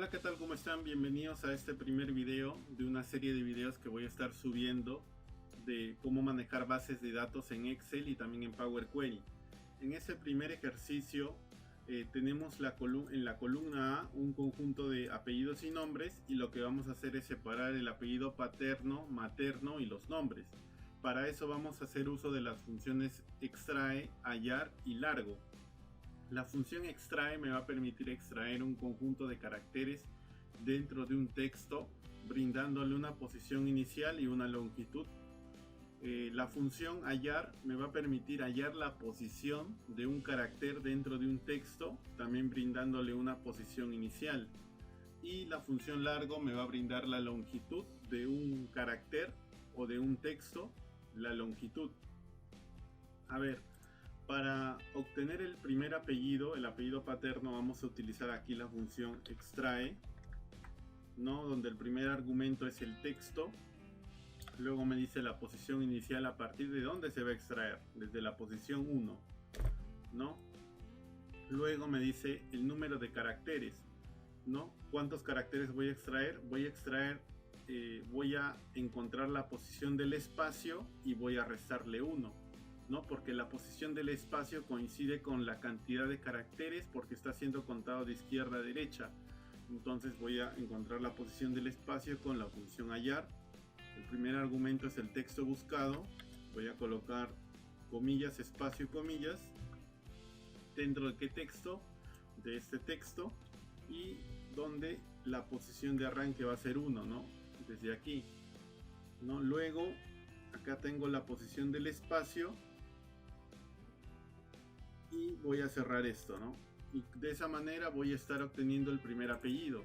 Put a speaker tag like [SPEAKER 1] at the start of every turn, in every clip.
[SPEAKER 1] Hola, ¿qué tal? ¿Cómo están? Bienvenidos a este primer video de una serie de videos que voy a estar subiendo de cómo manejar bases de datos en Excel y también en Power Query. En este primer ejercicio tenemos en la columna A un conjunto de apellidos y nombres, y lo que vamos a hacer es separar el apellido paterno, materno y los nombres. Para eso vamos a hacer uso de las funciones extrae, hallar y largo. La función extrae me va a permitir extraer un conjunto de caracteres dentro de un texto, brindándole una posición inicial y una longitud. La función hallar me va a permitir hallar la posición de un carácter dentro de un texto, también brindándole una posición inicial. Y la función largo me va a brindar la longitud de un carácter o de un texto, la longitud. A ver, para obtener el primer apellido, el apellido paterno, vamos a utilizar aquí la función extrae, ¿no? Donde el primer argumento es el texto. Luego me dice la posición inicial, a partir de dónde se va a extraer, desde la posición 1, ¿no? Luego me dice el número de caracteres, ¿no? ¿Cuántos caracteres voy a extraer? Voy a encontrar la posición del espacio y voy a restarle 1. ¿No? Porque la posición del espacio coincide con la cantidad de caracteres, porque está siendo contado de izquierda a derecha. Entonces voy a encontrar la posición del espacio con la función hallar. El primer argumento es el texto buscado. Voy a colocar comillas, espacio, comillas. ¿Dentro de qué texto? De este texto. Y donde la posición de arranque va a ser 1, ¿no? Desde aquí, ¿no? Luego acá tengo la posición del espacio y voy a cerrar esto, ¿no? Y de esa manera voy a estar obteniendo el primer apellido.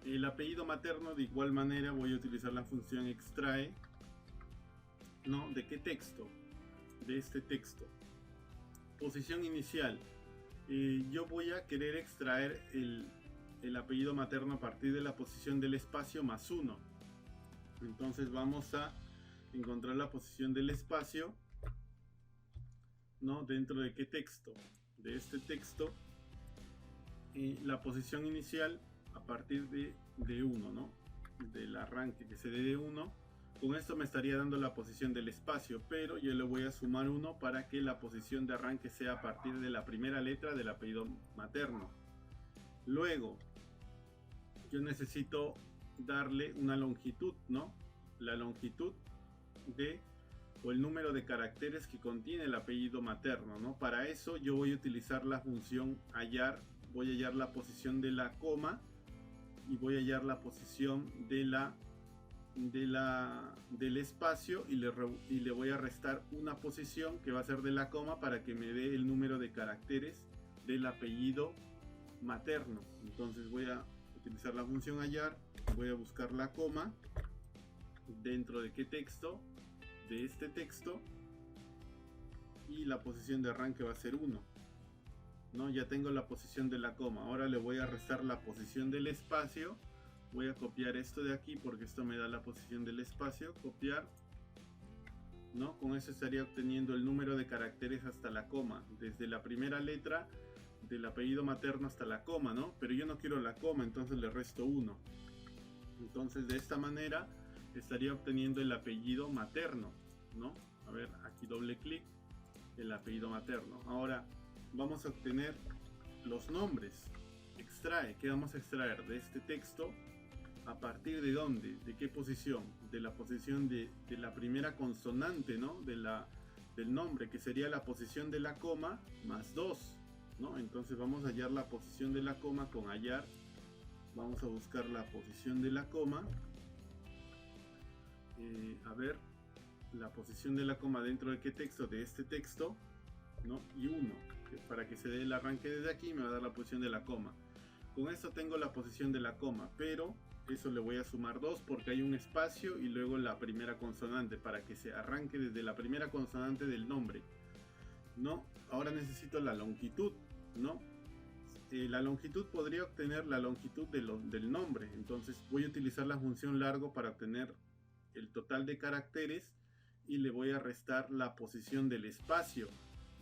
[SPEAKER 1] El apellido materno, de igual manera, voy a utilizar la función extrae, ¿no? ¿De qué texto? De este texto. Posición inicial. Yo voy a querer extraer el apellido materno a partir de la posición del espacio más 1. Entonces vamos a encontrar la posición del espacio, ¿no? ¿Dentro de qué texto? De este texto. La posición inicial a partir de 1, ¿no? Del arranque que se dé de 1. Con esto me estaría dando la posición del espacio, pero yo le voy a sumar 1 para que la posición de arranque sea a partir de la primera letra del apellido materno. Luego, yo necesito darle una longitud, ¿no? La longitud o el número de caracteres que contiene el apellido materno, ¿no? Para eso yo voy a utilizar la función hallar. Voy a hallar la posición de la coma y voy a hallar la posición del espacio, y le voy a restar una posición que va a ser de la coma para que me dé el número de caracteres del apellido materno. Entonces voy a utilizar la función hallar, voy a buscar la coma dentro de qué texto, de este texto, y la posición de arranque va a ser 1, ¿no? Ya tengo la posición de la coma. Ahora le voy a restar la posición del espacio. Voy a copiar esto de aquí porque esto me da la posición del espacio. Copiar, ¿no? Con eso estaría obteniendo el número de caracteres hasta la coma, desde la primera letra del apellido materno hasta la coma, ¿no? Pero yo no quiero la coma, entonces le resto 1. Entonces de esta manera estaría obteniendo el apellido materno, ¿no? A ver, aquí doble clic, el apellido materno. Ahora vamos a obtener los nombres. Extrae, ¿qué vamos a extraer? De este texto, ¿a partir de dónde? ¿De qué posición? De la posición de la primera consonante, ¿no? Del nombre, que sería la posición de la coma más 2, ¿no? Entonces vamos a hallar la posición de la coma con hallar. Vamos a buscar la posición de la coma. A ver, la posición de la coma dentro de qué texto, de este texto, ¿no? Y 1, para que se dé el arranque desde aquí me va a dar la posición de la coma. Con esto tengo la posición de la coma, pero eso le voy a sumar 2 porque hay un espacio y luego la primera consonante, para que se arranque desde la primera consonante del nombre, ¿no? Ahora necesito la longitud, ¿no? La longitud, podría obtener la longitud del nombre. Entonces voy a utilizar la función largo para obtener el total de caracteres, y le voy a restar la posición del espacio,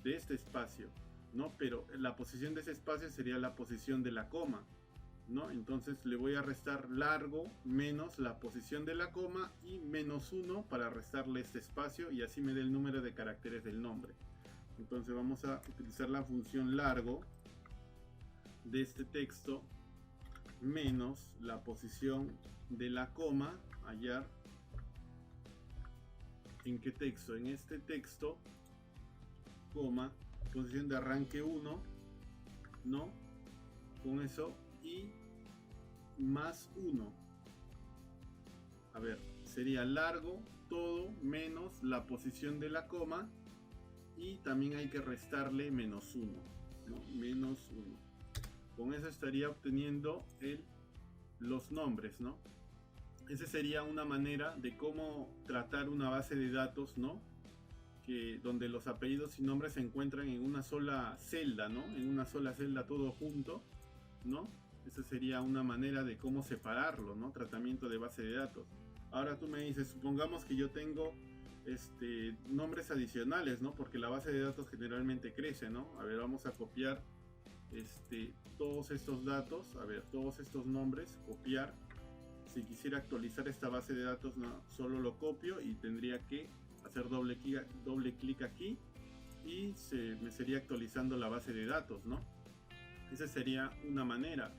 [SPEAKER 1] de este espacio, ¿no? Pero la posición de ese espacio sería la posición de la coma. ¿no? Entonces le voy a restar largo menos la posición de la coma y menos 1 para restarle este espacio y así me dé el número de caracteres del nombre. Entonces vamos a utilizar la función largo de este texto menos la posición de la coma, hallar en qué texto, en este texto, coma, posición de arranque 1, ¿no? Con eso y más 1. A ver, sería largo todo menos la posición de la coma y también hay que restarle menos 1, ¿no? Menos 1. Con eso estaría obteniendo los nombres, ¿no? Esa sería una manera de cómo tratar una base de datos, ¿no? Donde los apellidos y nombres se encuentran en una sola celda, ¿no? En una sola celda todo junto, ¿no? Esa sería una manera de cómo separarlo, ¿no? Tratamiento de base de datos. Ahora tú me dices, supongamos que yo tengo nombres adicionales, ¿no? Porque la base de datos generalmente crece, ¿no? A ver, vamos a copiar todos estos datos, a ver, todos estos nombres, copiar. Si quisiera actualizar esta base de datos, no, solo lo copio y tendría que hacer doble clic aquí y me sería actualizando la base de datos, ¿no? Esa sería una manera.